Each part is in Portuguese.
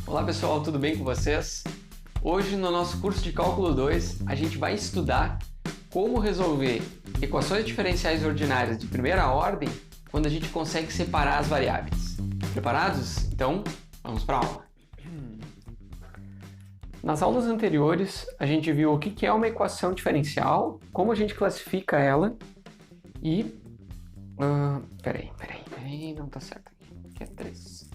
Olá pessoal, tudo bem com vocês? Hoje no nosso curso de Cálculo 2 a gente vai estudar como resolver equações diferenciais ordinárias de primeira ordem quando a gente consegue separar as variáveis. Preparados? Então, vamos para a aula. Nas aulas anteriores a gente viu o que é uma equação diferencial, como a gente classifica ela e... Peraí, não tá certo aqui. Aqui é 3.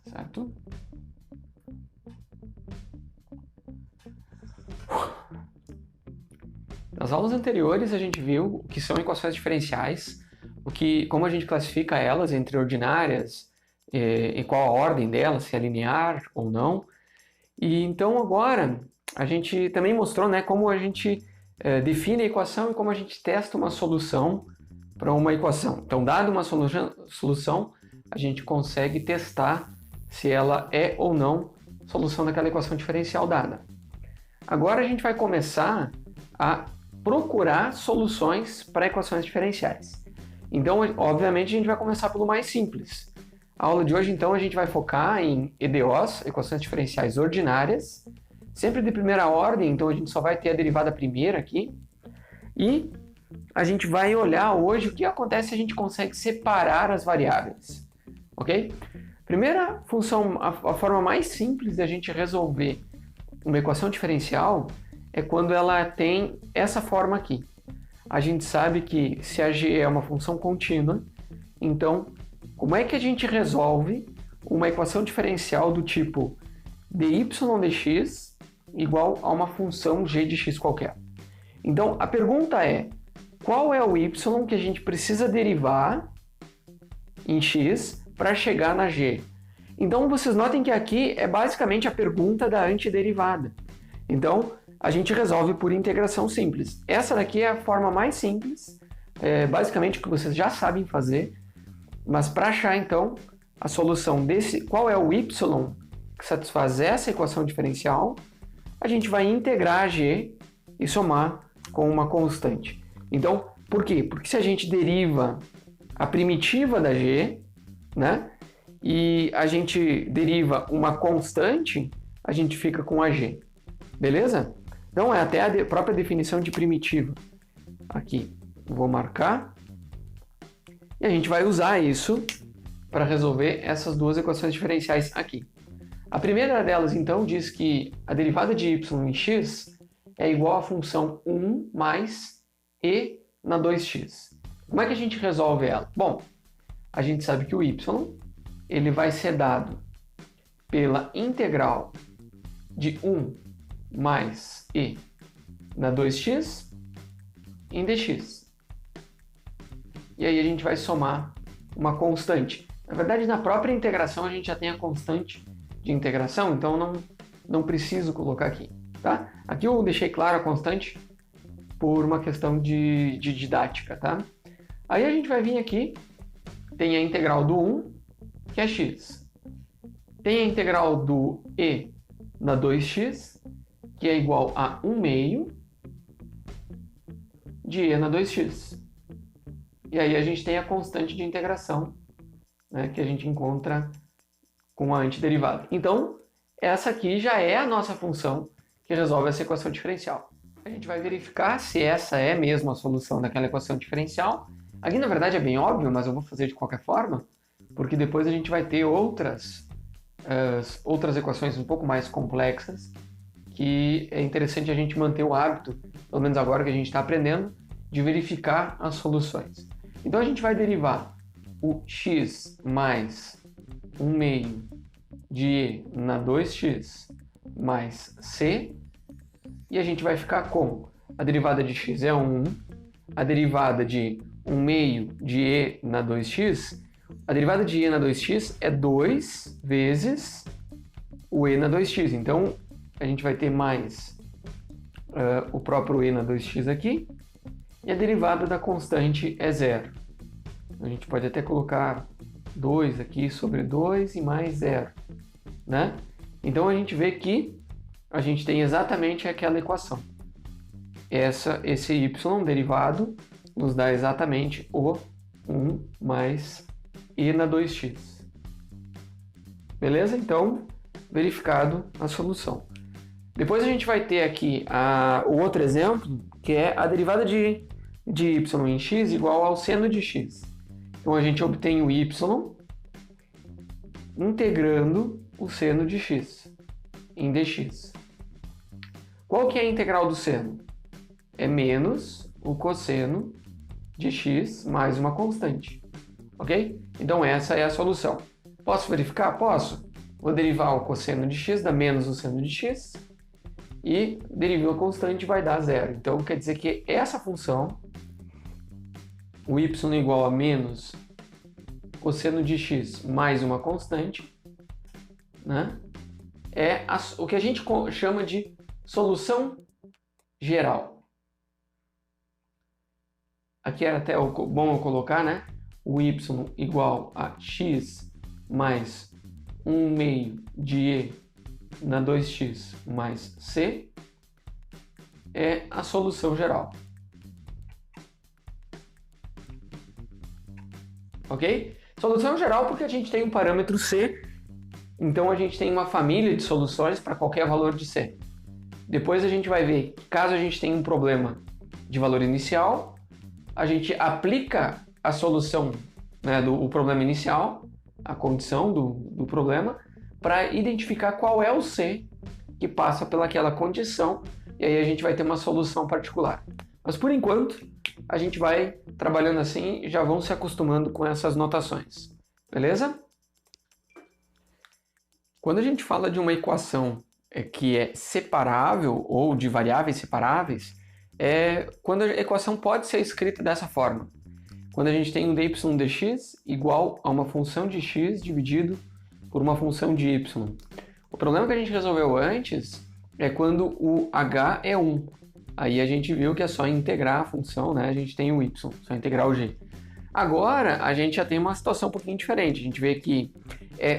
Certo? Nas aulas anteriores a gente viu o que são equações diferenciais, como a gente classifica elas entre ordinárias, em qual a ordem delas, se é linear ou não. E então agora a gente também mostrou, né, como a gente define a equação e como a gente testa uma solução para uma equação. Então, dada uma solução, a gente consegue testar se ela é ou não solução daquela equação diferencial dada. Agora a gente vai começar a procurar soluções para equações diferenciais. Então, obviamente, a gente vai começar pelo mais simples. A aula de hoje, então, a gente vai focar em EDOs, equações diferenciais ordinárias, sempre de primeira ordem, então a gente só vai ter a derivada primeira aqui. E a gente vai olhar hoje o que acontece se a gente consegue separar as variáveis, ok? Primeira função, a forma mais simples de a gente resolver uma equação diferencial é quando ela tem essa forma aqui. A gente sabe que se a g é uma função contínua, então como é que a gente resolve uma equação diferencial do tipo dy dx igual a uma função g de x qualquer? Então a pergunta é, qual é o y que a gente precisa derivar em x para chegar na g? Então vocês notem que aqui é basicamente a pergunta da antiderivada. Então a gente resolve por integração simples. Essa daqui é a forma mais simples, basicamente o que vocês já sabem fazer, mas para achar então a solução desse, qual é o y que satisfaz essa equação diferencial, a gente vai integrar a g e somar com uma constante. Então, por quê? Porque se a gente deriva a primitiva da g, né, e a gente deriva uma constante, a gente fica com a g. Beleza? Então, é até a própria definição de primitiva. Aqui, vou marcar. E a gente vai usar isso para resolver essas duas equações diferenciais aqui. A primeira delas, então, diz que a derivada de y em x é igual à função 1 mais e na 2x. Como é que a gente resolve ela? Bom, a gente sabe que o y ele vai ser dado pela integral de 1 mais e na 2x em dx. E aí a gente vai somar uma constante. Na verdade, na própria integração a gente já tem a constante de integração, então não preciso colocar aqui, tá? Aqui eu deixei claro a constante por uma questão de didática, tá? Aí a gente vai vir aqui, tem a integral do 1, que é x. Tem a integral do e na 2x, que é igual a 1 meio de e na 2x. E aí a gente tem a constante de integração, né, que a gente encontra com a antiderivada. Então, essa aqui já é a nossa função que resolve essa equação diferencial. A gente vai verificar se essa é mesmo a solução daquela equação diferencial. Aqui, na verdade, é bem óbvio, mas eu vou fazer de qualquer forma, porque depois a gente vai ter outras equações um pouco mais complexas, que é interessante a gente manter o hábito, pelo menos agora que a gente está aprendendo, de verificar as soluções. Então a gente vai derivar o x mais 1 meio de e na 2x mais c, e a gente vai ficar com a derivada de x é 1, a derivada de 1 meio de e na 2x, a derivada de e na 2x é 2 vezes o e na 2x. Então a gente vai ter mais o próprio e na 2x aqui, e a derivada da constante é 0. A gente pode até colocar 2 aqui sobre 2 e mais 0, né? Então a gente vê que a gente tem exatamente aquela equação. Esse y derivado nos dá exatamente o 1 mais e na 2x. Beleza? Então, verificado a solução. Depois a gente vai ter aqui o outro exemplo, que é a derivada de y em x igual ao seno de x. Então a gente obtém o y integrando o seno de x em dx. Qual que é a integral do seno? É menos o cosseno de x mais uma constante. Ok? Então essa é a solução. Posso verificar? Posso. Vou derivar o cosseno de x, dá menos o seno de x, e derivar a constante vai dar zero. Então quer dizer que essa função, o y igual a menos cosseno de x mais uma constante, né, é o que a gente chama de solução geral. Aqui era até bom eu colocar, né, o y igual a x mais 1 meio de e na 2x mais c é a solução geral. Ok? Solução geral porque a gente tem um parâmetro c, então a gente tem uma família de soluções para qualquer valor de c. Depois a gente vai ver que caso a gente tenha um problema de valor inicial, a gente aplica a solução, né, do problema inicial, a condição do problema, para identificar qual é o c que passa pelaquela condição, e aí a gente vai ter uma solução particular. Mas por enquanto, a gente vai trabalhando assim e já vão se acostumando com essas notações. Beleza? Quando a gente fala de uma equação que é separável ou de variáveis separáveis, é quando a equação pode ser escrita dessa forma. Quando a gente tem um dy dx igual a uma função de x dividido por uma função de y. O problema que a gente resolveu antes é quando o h é 1. Aí a gente viu que é só integrar a função, né? A gente tem o y, só integrar o g. Agora a gente já tem uma situação um pouquinho diferente. A gente vê que...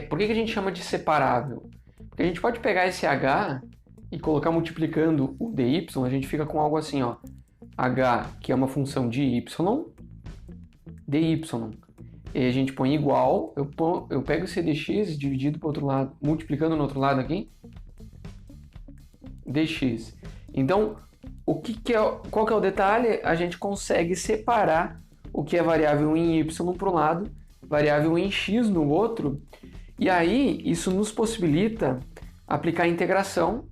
por que a gente chama de separável? Porque a gente pode pegar esse h e colocar multiplicando o dy, a gente fica com algo assim, ó. H, que é uma função de y, dy. E a gente põe igual, eu pego esse dx dividido para o outro lado, multiplicando no outro lado aqui, dx. Então, qual que é o detalhe? A gente consegue separar o que é variável em y para um lado, variável em x no outro, e aí isso nos possibilita aplicar a integração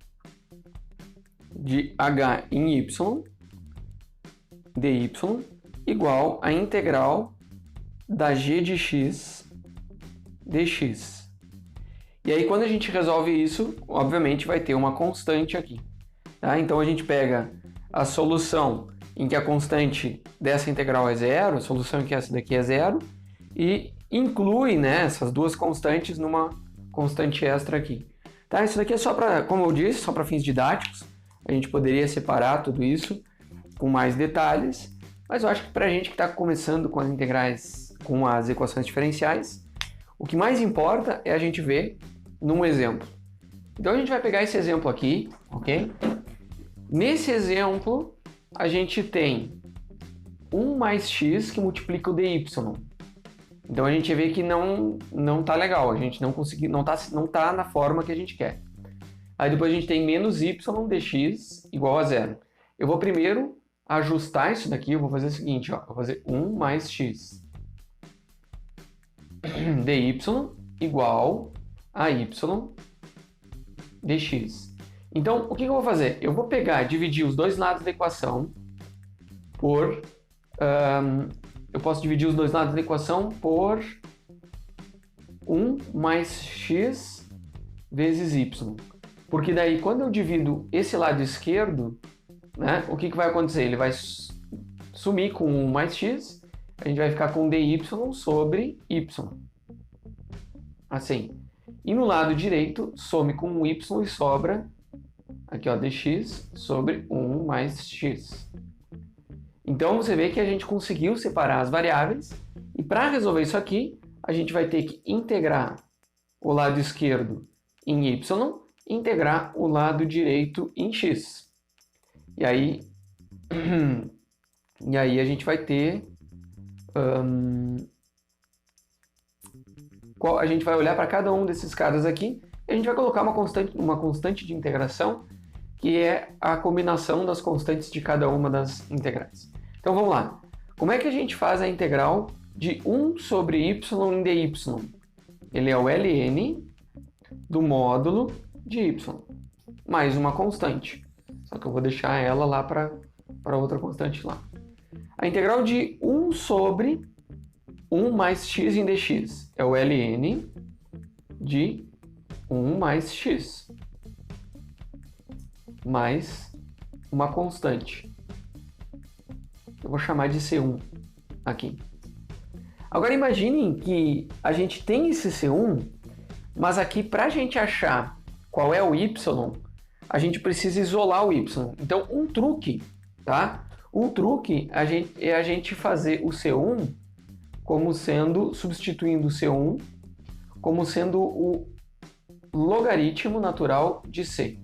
de h em y, dy, igual a integral da g de x dx. E aí quando a gente resolve isso, obviamente vai ter uma constante aqui. Tá? Então a gente pega a solução em que a constante dessa integral é zero, a solução em que essa daqui é zero, e inclui, né, essas duas constantes numa constante extra aqui. Tá? Isso daqui é só para, como eu disse, só para fins didáticos. A gente poderia separar tudo isso com mais detalhes, mas eu acho que para a gente que está começando com as integrais, com as equações diferenciais, o que mais importa é a gente ver num exemplo. Então a gente vai pegar esse exemplo aqui, ok? Nesse exemplo, a gente tem 1 mais x que multiplica o dy. Então a gente vê que não tá legal, a gente não tá na forma que a gente quer. Aí depois a gente tem menos y dx igual a zero. Eu vou primeiro ajustar isso daqui, eu vou fazer o seguinte, ó, vou fazer 1 mais x dy igual a y dx. Então, o que eu vou fazer? Eu vou dividir os dois lados da equação por... eu posso dividir os dois lados da equação por 1 mais x vezes y. Porque daí, quando eu divido esse lado esquerdo, né, o que vai acontecer? Ele vai sumir com 1 mais x, a gente vai ficar com dy sobre y. Assim. E no lado direito, some com y e sobra, aqui ó, dx sobre 1 mais x. Então você vê que a gente conseguiu separar as variáveis, e para resolver isso aqui, a gente vai ter que integrar o lado esquerdo em y, integrar o lado direito em x. E aí, E aí a gente vai ter... a gente vai olhar para cada um desses caras aqui e a gente vai colocar uma constante de integração, que é a combinação das constantes de cada uma das integrais. Então vamos lá. Como é que a gente faz a integral de 1 sobre y em dy? Ele é o ln do módulo de y, mais uma constante. Só que eu vou deixar ela lá para outra constante lá. A integral de 1 sobre 1 mais x em dx é o ln de 1 mais x, mais uma constante. Eu vou chamar de C1 aqui. Agora imaginem que a gente tem esse C1, mas aqui para a gente achar qual é o y, a gente precisa isolar o y. Então um truque, tá? Um truque é a gente fazer o C1 como sendo, substituindo o C1 como sendo o logaritmo natural de C,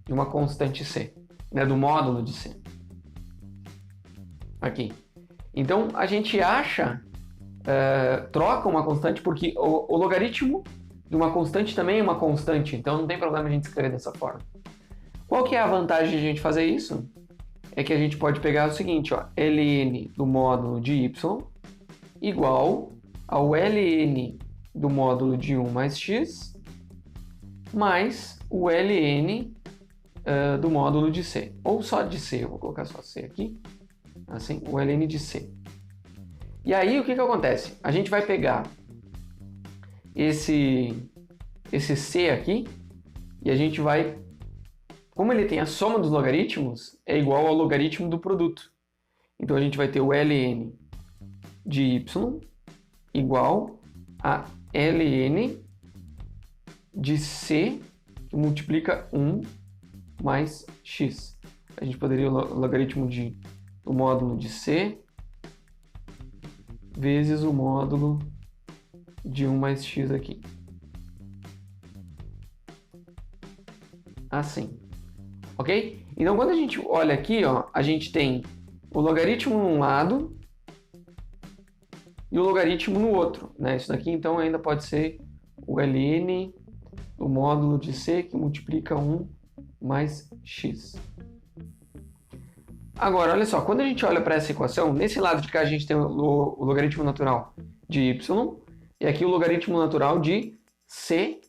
de uma constante C, né, do módulo de C. Aqui. Então a gente acha, troca uma constante, porque o logaritmo de uma constante também é uma constante, então não tem problema a gente escrever dessa forma. Qual que é a vantagem de a gente fazer isso? É que a gente pode pegar o seguinte, ó, ln do módulo de y igual ao ln do módulo de 1 mais x mais o ln do módulo de c, ou só de c, eu vou colocar só c aqui, assim, o ln de c. E aí o que acontece? A gente vai pegar esse c aqui e a gente vai, como ele tem a soma dos logaritmos, é igual ao logaritmo do produto. Então a gente vai ter o ln de y igual a ln de c, que multiplica 1 mais x. A gente poderia o logaritmo do módulo de c vezes o módulo de 1 mais x aqui. Assim. Ok? Então, quando a gente olha aqui, ó, a gente tem o logaritmo num lado e o logaritmo no outro, né? Isso daqui, então, ainda pode ser o ln do módulo de c, que multiplica 1 mais x. Agora, olha só, quando a gente olha para essa equação, nesse lado de cá a gente tem o logaritmo natural de y, e aqui o logaritmo natural de c,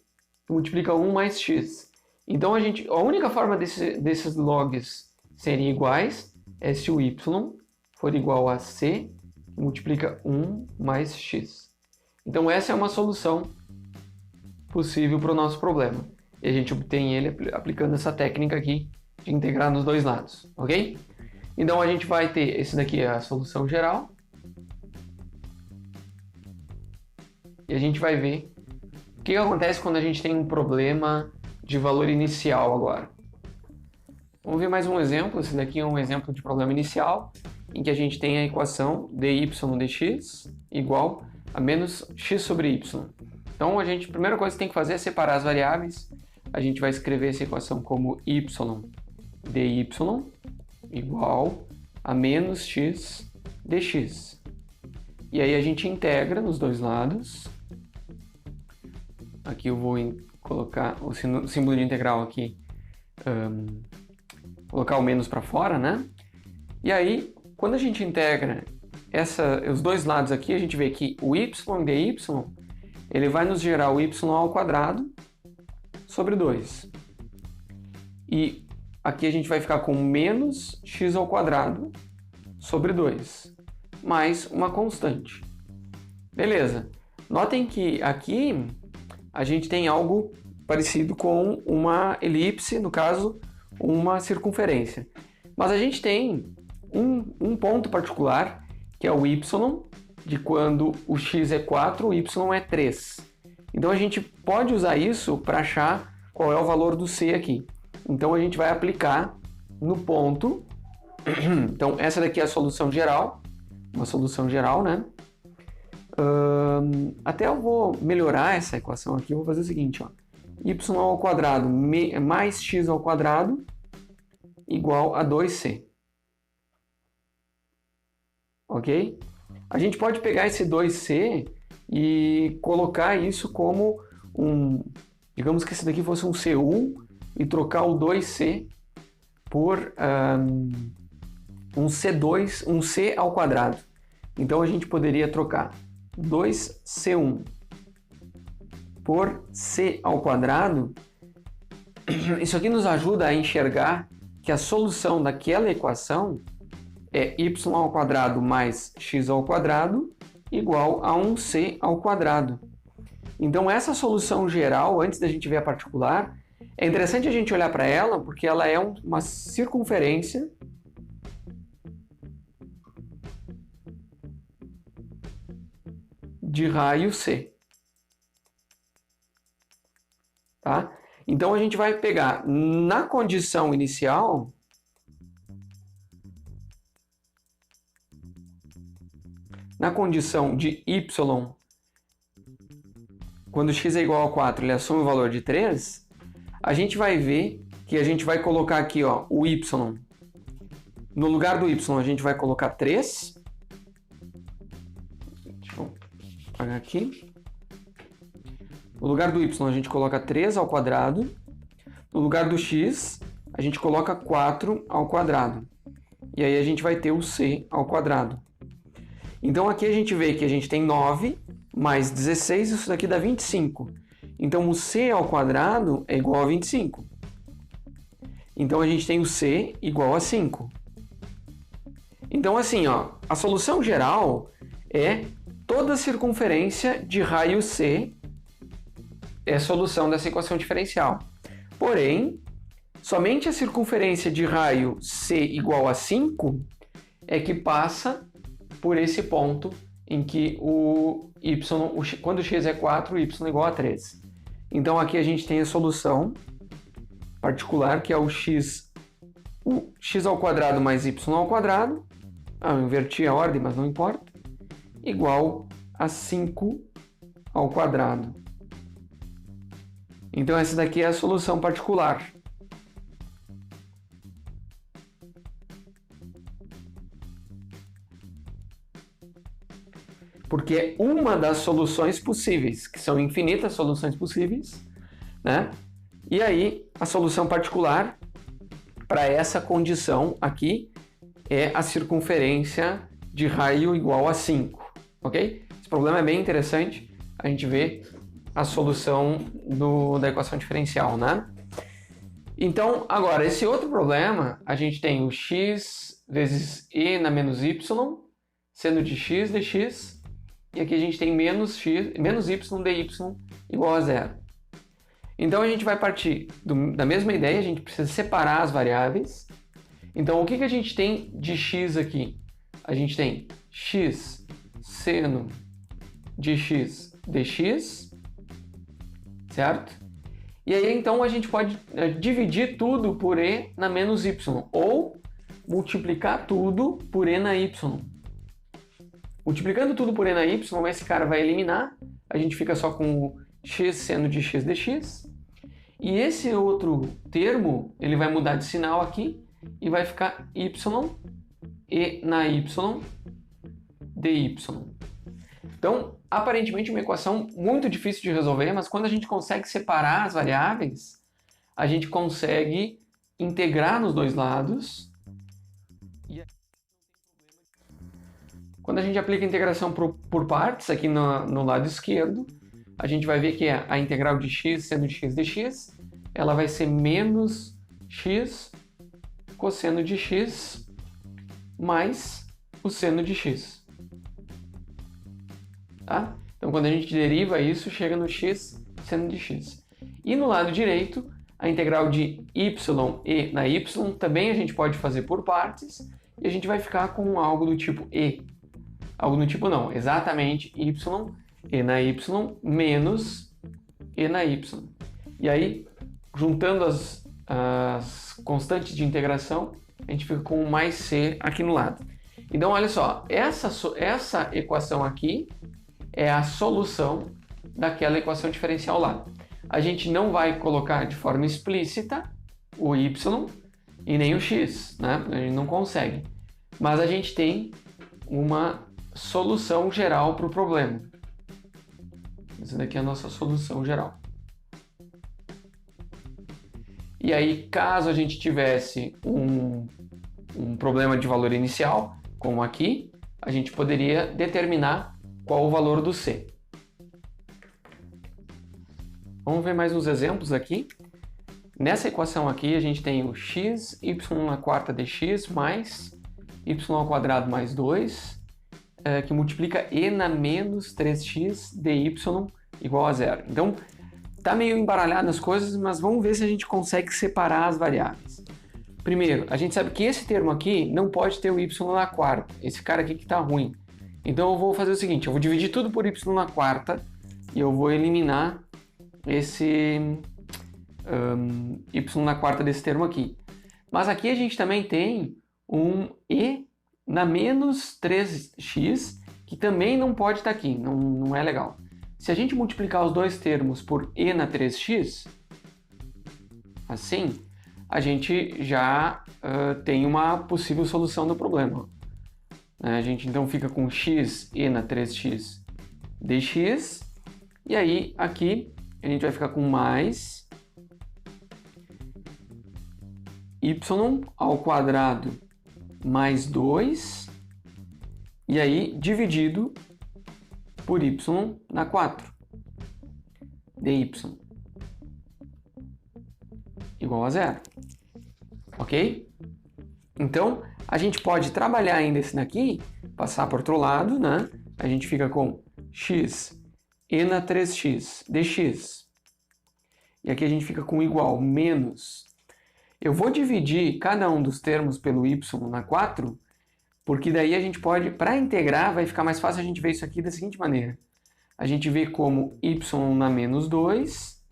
que multiplica 1 mais x. Então, a única forma desses logs serem iguais é se o y for igual a c, que multiplica 1 mais x. Então, essa é uma solução possível para o nosso problema. E a gente obtém ele aplicando essa técnica aqui de integrar nos dois lados, ok? Então, a gente vai ter, esse daqui é a solução geral. E a gente vai ver o que acontece quando a gente tem um problema de valor inicial agora. Vamos ver mais um exemplo. Esse daqui é um exemplo de problema inicial, em que a gente tem a equação dy dx igual a menos x sobre y. Então, a primeira coisa que tem que fazer é separar as variáveis. A gente vai escrever essa equação como y dy igual a menos x dx. E aí a gente integra nos dois lados. Aqui eu vou colocar o símbolo de integral aqui, colocar o menos para fora, né? E aí, quando a gente integra os dois lados aqui, a gente vê que o y dy, ele vai nos gerar o y ao quadrado sobre 2. E aqui a gente vai ficar com menos x ao quadrado sobre 2, mais uma constante. Beleza. Notem que aqui a gente tem algo parecido com uma elipse, no caso, uma circunferência. Mas a gente tem um ponto particular, que é o y, de quando o x é 4, o y é 3. Então a gente pode usar isso para achar qual é o valor do c aqui. Então a gente vai aplicar no ponto. Então essa daqui é a solução geral, uma solução geral, né? Até eu vou melhorar essa equação aqui, eu vou fazer o seguinte, ó. Y ao quadrado mais x ao quadrado igual a 2c. ok? A gente pode pegar esse 2c e colocar isso como digamos que esse daqui fosse um C1 e trocar o 2c por um C2, um c ao quadrado. Então a gente poderia trocar 2c1 por c ao quadrado. Isso aqui nos ajuda a enxergar que a solução daquela equação é y ao quadrado mais x ao quadrado igual a 1c ao quadrado. Então essa solução geral, antes da gente ver a particular, é interessante a gente olhar para ela porque ela é uma circunferência de raio C. Tá? Então a gente vai pegar na condição inicial, na condição de y, quando x é igual a 4, ele assume o valor de 3, a gente vai ver que a gente vai colocar aqui, ó, o y. No lugar do y a gente vai colocar 3. Deixa eu apagar aqui. No lugar do y a gente coloca 3 ao quadrado. No lugar do x a gente coloca 4 ao quadrado. E aí a gente vai ter o c ao quadrado. Então aqui a gente vê que a gente tem 9 mais 16, isso daqui dá 25. Então o c ao quadrado é igual a 25. Então a gente tem o c igual a 5. Então assim, ó, a solução geral é toda circunferência de raio C é a solução dessa equação diferencial. Porém, somente a circunferência de raio C igual a 5 é que passa por esse ponto em que quando x é 4, o y é igual a 3. Então aqui a gente tem a solução particular, que é o x ao quadrado mais y ao quadrado. Eu inverti a ordem, mas não importa. Igual a 5 ao quadrado. Então essa daqui é a solução particular. Porque é uma das soluções possíveis, que são infinitas soluções possíveis, né? E aí a solução particular para essa condição aqui é a circunferência de raio igual a 5, ok? Esse problema é bem interessante, a gente vê a solução da equação diferencial, né? Então, agora, esse outro problema, a gente tem o x vezes e na menos y, seno de x dx, e aqui a gente tem menos y dy igual a 0. Então, a gente vai partir da mesma ideia, a gente precisa separar as variáveis. Então, o que a gente tem de x aqui? A gente tem x seno de x dx, certo? E aí, então, a gente pode dividir tudo por e na menos y, ou multiplicar tudo por e na y. Multiplicando tudo por e na y, esse cara vai eliminar, a gente fica só com o x seno de x dx, e esse outro termo, ele vai mudar de sinal aqui, e vai ficar y e na y dy. Então, aparentemente uma equação muito difícil de resolver, mas quando a gente consegue separar as variáveis, a gente consegue integrar nos dois lados. Quando a gente aplica a integração por partes, aqui no lado esquerdo, a gente vai ver que a integral de x seno de x dx, ela vai ser menos x cosseno de x mais o seno de x. Tá? Então, quando a gente deriva isso, chega no x seno de x. E no lado direito, a integral de y e na y também a gente pode fazer por partes, e a gente vai ficar com algo do tipo e. Algo do tipo não, exatamente y e na y menos e na y. E aí, juntando as constantes de integração, a gente fica com mais c aqui no lado. Então, olha só, essa equação aqui é a solução daquela equação diferencial lá. A gente não vai colocar de forma explícita o y e nem o x, né? A gente não consegue. Mas a gente tem uma solução geral para o problema. Essa daqui é a nossa solução geral. E aí, caso a gente tivesse um problema de valor inicial, como aqui, a gente poderia determinar qual o valor do C. Vamos ver mais uns exemplos aqui. Nessa equação aqui, a gente tem o x, y na quarta dx mais y ao quadrado mais 2, que multiplica e na menos 3x dy igual a zero. Então, tá meio embaralhado as coisas, mas vamos ver se a gente consegue separar as variáveis. Primeiro, a gente sabe que esse termo aqui não pode ter o y na quarta. Esse cara aqui que está ruim. Então eu vou fazer o seguinte, eu vou dividir tudo por y na quarta e eu vou eliminar esse y na quarta desse termo aqui. Mas aqui a gente também tem um e na menos 3x, que também não pode estar aqui, não é legal. Se a gente multiplicar os dois termos por e na 3x, assim, a gente já tem uma possível solução do problema. A gente então fica com x e na 3x dx, e aí aqui a gente vai ficar com mais y ao quadrado mais 2, e aí dividido por y na 4, dy igual a zero, ok? Então, a gente pode trabalhar ainda esse daqui, passar para o outro lado, né? A gente fica com x e na 3x dx. E aqui a gente fica com igual menos. Eu vou dividir cada um dos termos pelo y na 4, porque daí a gente pode, para integrar, vai ficar mais fácil a gente ver isso aqui da seguinte maneira. A gente vê como y na menos 2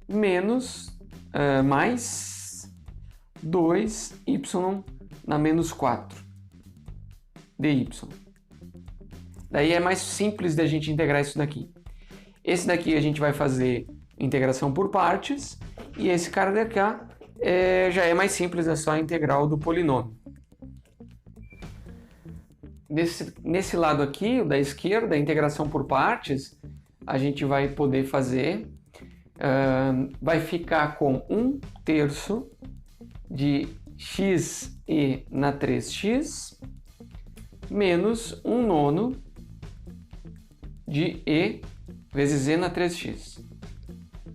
menos mais 2y na menos 4 dy. Daí é mais simples da gente integrar isso daqui. Esse daqui a gente vai fazer integração por partes, e esse cara daqui já é mais simples, é só a integral do polinômio. Nesse lado aqui, o da esquerda, a integração por partes, a gente vai poder fazer, vai ficar com 1/3 de x e na 3x menos 1/9 de e vezes e na 3x.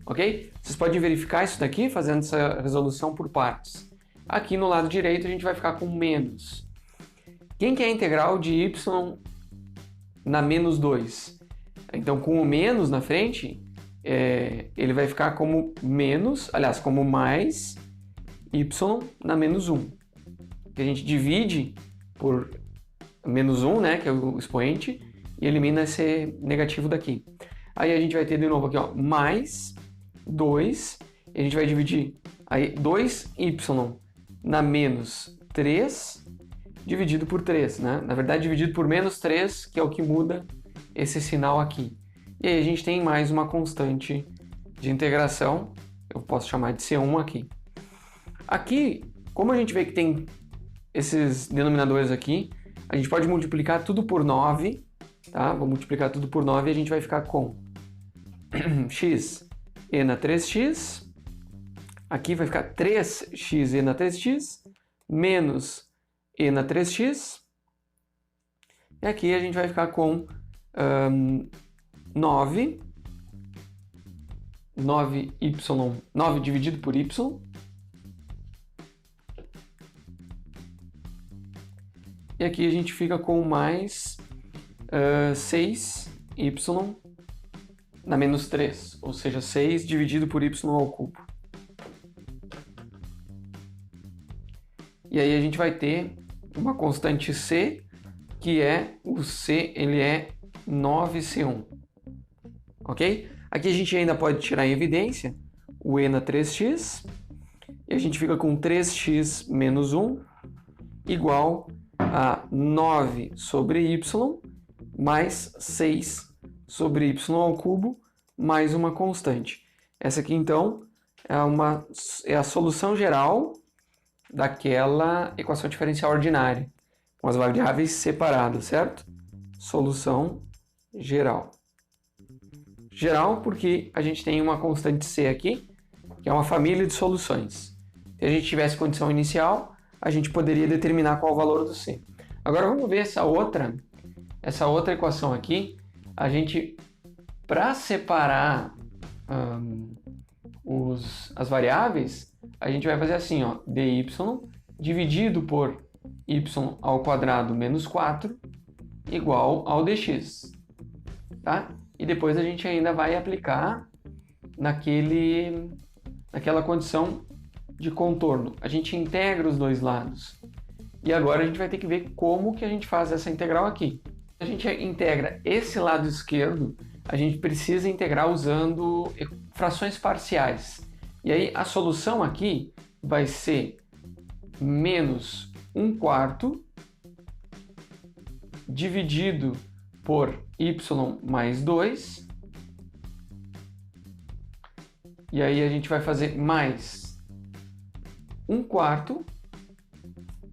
Ok? Vocês podem verificar isso daqui fazendo essa resolução por partes. Aqui no lado direito a gente vai ficar com menos. Quem que é a integral de y na menos 2? Então, com o menos na frente, ele vai ficar como menos, aliás, como mais y na menos 1. Que a gente divide por menos 1, né, que é o expoente, e elimina esse negativo daqui. Aí a gente vai ter de novo aqui, ó, mais 2, e a gente vai dividir aí 2y na menos 3 dividido por 3, né? Na verdade, dividido por menos 3, que é o que muda esse sinal aqui. E aí a gente tem mais uma constante de integração, eu posso chamar de C1 aqui. Aqui, como a gente vê que tem esses denominadores aqui, a gente pode multiplicar tudo por 9, tá? Vou multiplicar tudo por 9 e a gente vai ficar com x e na 3x, aqui vai ficar 3x e na 3x, menos e na 3x, e aqui a gente vai ficar com 9 dividido por y, e aqui a gente fica com mais 6y na menos 3, ou seja, 6 dividido por y ao cubo. E aí a gente vai ter uma constante c, que é o c, ele é 9c1, ok? Aqui a gente ainda pode tirar em evidência o e na 3x, e a gente fica com 3x menos 1 igual a 9 sobre y mais 6 sobre y ao cubo mais uma constante. Essa aqui, então, é a solução geral daquela equação diferencial ordinária. com as variáveis separadas, certo? Solução geral. Geral porque a gente tem uma constante C aqui, que é uma família de soluções. Se a gente tivesse condição inicial, a gente poderia determinar qual o valor do C. Agora vamos ver essa outra equação aqui. A gente, para separar as variáveis, a gente vai fazer assim, ó, dy dividido por y ao quadrado menos 4 igual ao dx. Tá? E depois a gente ainda vai aplicar naquela condição de contorno. A gente integra os dois lados. E agora a gente vai ter que ver como que a gente faz essa integral aqui. A gente integra esse lado esquerdo, a gente precisa integrar usando frações parciais. E aí a solução aqui vai ser menos 1/4 dividido por y mais 2. E aí a gente vai fazer mais 1/4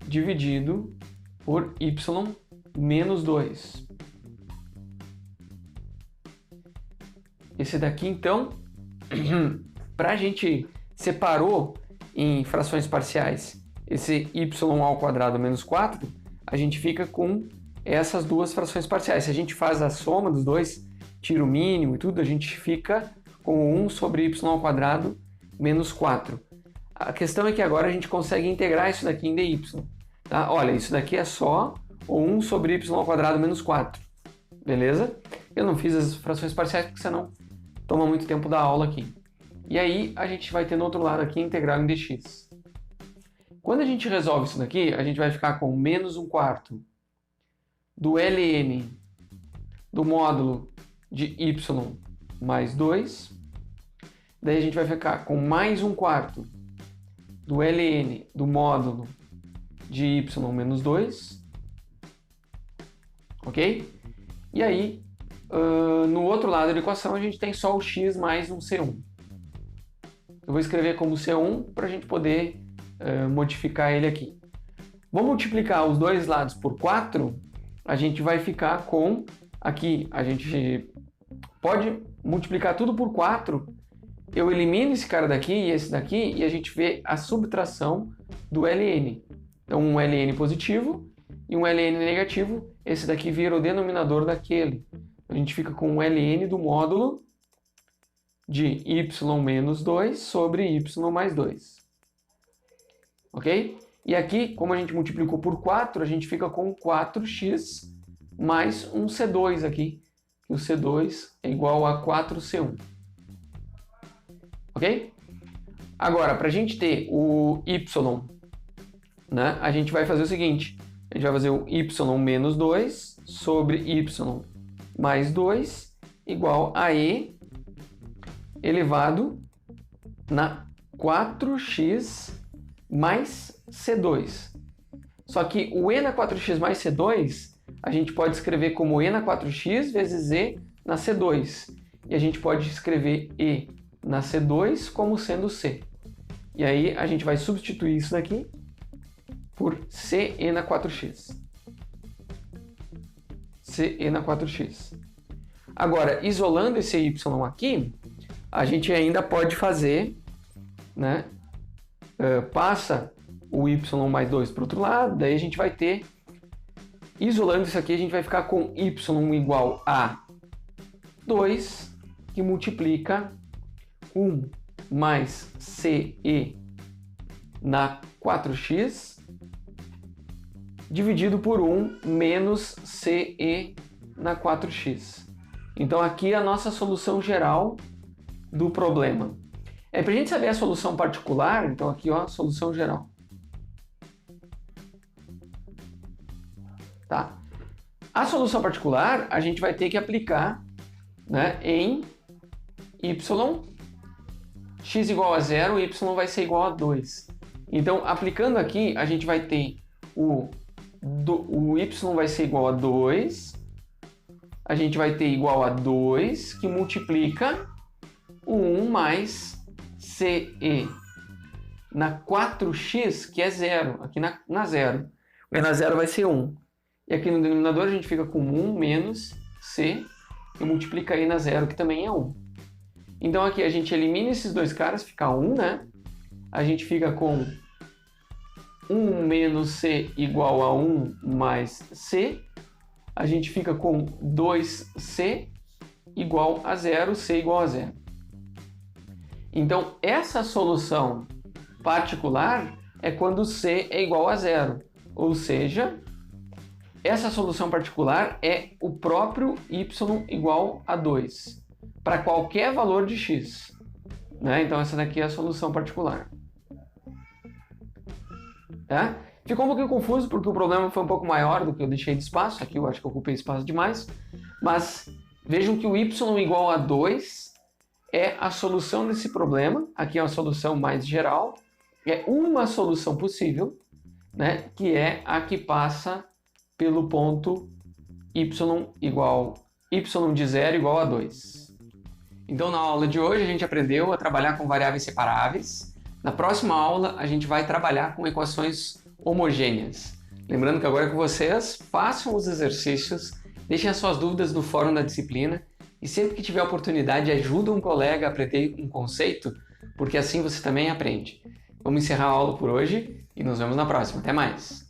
dividido por y menos 2. Esse daqui, então, para a gente separou em frações parciais esse y ao quadrado menos 4, a gente fica com essas duas frações parciais. Se a gente faz a soma dos dois, tira o mínimo e tudo, a gente fica com 1 sobre y ao quadrado menos 4. A questão é que agora a gente consegue integrar isso daqui em dy. Tá? Olha, isso daqui é só o 1 sobre y ao quadrado menos 4. Beleza? Eu não fiz as frações parciais porque senão toma muito tempo da aula aqui. E aí a gente vai ter no outro lado aqui a integral em dx. Quando a gente resolve isso daqui, a gente vai ficar com menos 1/4 do ln do módulo de y mais 2. Daí a gente vai ficar com mais 1/4 do ln do módulo de y menos 2. Ok? E aí, no outro lado da equação, a gente tem só o x mais um C1. Eu vou escrever como C1 para a gente poder modificar ele aqui. Vou multiplicar os dois lados por 4, a gente vai ficar com... Aqui, a gente pode multiplicar tudo por 4, eu elimino esse cara daqui e esse daqui, e a gente vê a subtração do ln. Então, um ln positivo e um ln negativo, esse daqui vira o denominador daquele. A gente fica com um ln do módulo de y menos 2 sobre y mais 2. Ok? E aqui, como a gente multiplicou por 4, a gente fica com 4x mais um C2 aqui. E o C2 é igual a 4C1. Ok? Agora, para a gente ter o y, né, a gente vai fazer o seguinte. A gente vai fazer o y menos 2 sobre y mais 2 igual a e elevado na 4x mais C2. Só que o e na 4x mais C2, a gente pode escrever como e na 4x vezes e na C2. E a gente pode escrever e na C2 como sendo C. E aí a gente vai substituir isso daqui por ce na 4x. Ce na 4x. Agora, isolando esse y aqui, a gente ainda pode fazer, né? Passa o y mais 2 para o outro lado, daí a gente vai ter, isolando isso aqui, a gente vai ficar com y igual a 2, que multiplica 1 mais ce na 4x, dividido por 1 menos ce na 4x. Então aqui é a nossa solução geral do problema. Para a gente saber a solução particular, então aqui ó, a solução geral. Tá? A solução particular a gente vai ter que aplicar, né, em y, x igual a 0, y vai ser igual a 2. Então, aplicando aqui, a gente vai ter o y vai ser igual a 2, a gente vai ter igual a 2, que multiplica o 1 mais ce na 4x, que é 0, aqui na 0. Menos zero vai ser 1. E aqui no denominador a gente fica com 1 menos C e multiplica aí na zero, que também é 1. Então aqui a gente elimina esses dois caras, fica 1, né? A gente fica com 1 menos C igual a 1 mais C. A gente fica com 2C igual a 0, C igual a 0. Então essa solução particular é quando C é igual a 0. Ou seja, essa solução particular é o próprio y igual a 2, para qualquer valor de x. Né? Então essa daqui é a solução particular. Tá? Ficou um pouquinho confuso porque o problema foi um pouco maior do que eu deixei de espaço. Aqui eu acho que eu ocupei espaço demais. Mas vejam que o y igual a 2 é a solução desse problema. Aqui é uma solução mais geral. É uma solução possível, né? Que é a que passa pelo ponto y de 0 igual a 2. Então, na aula de hoje, a gente aprendeu a trabalhar com variáveis separáveis. Na próxima aula, a gente vai trabalhar com equações homogêneas. Lembrando que agora que vocês façam os exercícios, deixem as suas dúvidas no fórum da disciplina e sempre que tiver oportunidade, ajuda um colega a aprender um conceito, porque assim você também aprende. Vamos encerrar a aula por hoje e nos vemos na próxima. Até mais!